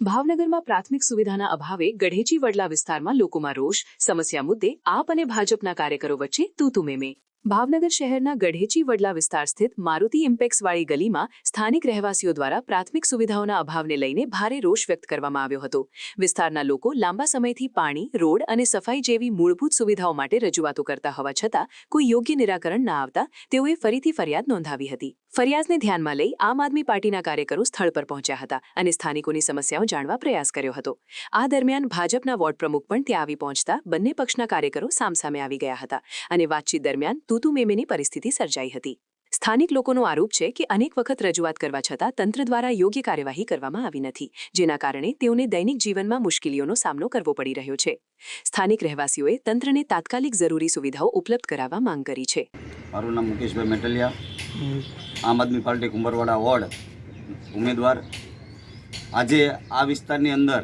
ભાવનગરમાં પ્રાથમિક સુવિધાના અભાવે ગઢેચી વડલા વિસ્તારમાં લોકોમાં રોષ. સમસ્યા મુદ્દે આપ અને ભાજપના કાર્યકરો વચ્ચે તૂતુ મેમે. ભાવનગર શહેરના ગઢેચી વડલા વિસ્તાર સ્થિત મારુતિ ઇમ્પેક્સવાળી ગલીમાં સ્થાનિક રહેવાસીઓ દ્વારા પ્રાથમિક સુવિધાઓના અભાવને લઈને ભારે રોષ વ્યક્ત કરવામાં આવ્યો હતો. વિસ્તારના લોકો લાંબા સમયથી પાણી, રોડ અને સફાઈ જેવી મૂળભૂત સુવિધાઓ માટે રજૂઆતો કરતા હોવા છતાં કોઈ યોગ્ય નિરાકરણ ન આવતા તેઓએ ફરીથી ફરિયાદ નોંધાવી હતી. ફરિયાદને ધ્યાનમાં લઈ આમ આદમી પાર્ટીના કાર્યકરો સ્થળ પર પહોંચ્યા હતા અને સ્થાનિકોની સમસ્યાઓ જાણવા પ્રયાસ કર્યો હતો. આ દરમિયાન ભાજપના વોર્ડ પ્રમુખ પણ ત્યાં આવી પહોંચતા બંને પક્ષના કાર્યકરો સામસામે આવી ગયા હતા અને વાતચીત દરમિયાન તૂતુ મેમેની પરિસ્થિતિ સર્જાઈ હતી. સ્થાનિક લોકોનો આરોપ છે કે અનેક વખત રજૂઆત કરવા છતાં તંત્ર દ્વારા યોગ્ય કાર્યવાહી કરવામાં આવી નથી, જેના કારણે તેઓને દૈનિક જીવનમાં મુશ્કેલીઓનો સામનો કરવો પડી રહ્યો છે. સ્થાનિક રહેવાસીઓએ તંત્રને તાત્કાલિક જરૂરી સુવિધાઓ ઉપલબ્ધ કરાવવા માંગ કરી છે. મારું નામ મુકેશભાઈ મેટલિયા, આમ આદમી પાર્ટી કુંભરવાડા વોર્ડ ઉમેદવાર. આજે આ વિસ્તારની અંદર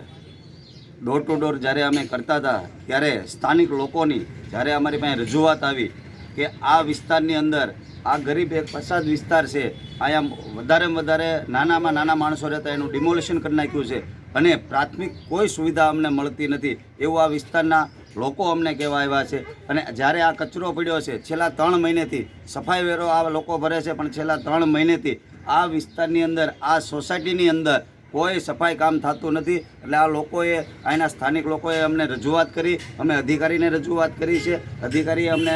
ડોર ટુ ડોર જ્યારે અમે કરતા હતા ત્યારે સ્થાનિક લોકોની જ્યારે અમારી પાસે રજૂઆત આવી કે આ વિસ્તારની અંદર આ ગરીબ એક પછાત વિસ્તાર છે, અહીંયા વધારેમાં વધારે નાનામાં નાના માણસો રહેતા એનું ડિમોલિશન કરી નાખ્યું છે અને પ્રાથમિક કોઈ સુવિધા અમને મળતી નથી એવું આ વિસ્તારના લોકો અમને કહેવા આવ્યા છે. અને જ્યારે આ કચરો પડ્યો છે છેલ્લા 3 મહિનેથી, સફાઈ વેરો આ લોકો ભરે છે પણ છેલ્લા 3 મહિનેથી આ વિસ્તારની અંદર આ સોસાયટીની અંદર કોઈ સફાઈ કામ થતું નથી. એટલે આ લોકોએ, અહીંના સ્થાનિક લોકોએ અમને રજૂઆત કરી, અમે અધિકારીને રજૂઆત કરી છે. અધિકારીએ અમને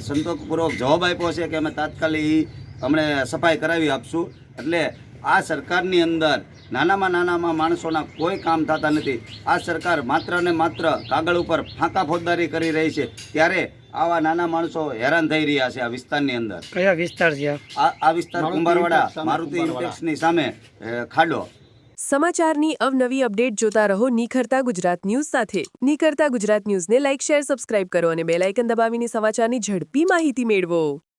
સંતોષપૂર્વક જવાબ આપ્યો છે કે અમે તાત્કાલિક અમને સફાઈ કરાવી આપશું. એટલે આ સરકારની અંદર નાનામાં માણસોના કોઈ કામ થતા નથી. આ સરકાર માત્ર ને માત્ર કાગળ ઉપર ફાંકા ફોજદારી કરી રહી છે, ત્યારે આવા નાના માણસો હેરાન થઈ રહ્યા છે. આ વિસ્તારની અંદર કયા વિસ્તાર છે? આ વિસ્તાર કુંભારવાડા મારુતિ ઇમ્પેક્સની સામે ખાડો. સમાચારની અવનવી અપડેટ જોતા રહો નિખરતા ગુજરાત ન્યૂઝ સાથે. નિખરતા ગુજરાત ન્યૂઝને લાઇક, શેર, સબસ્ક્રાઇબ કરો અને બેલ આઇકન દબાવીને સમાચારની ઝડપી માહિતી મેળવો.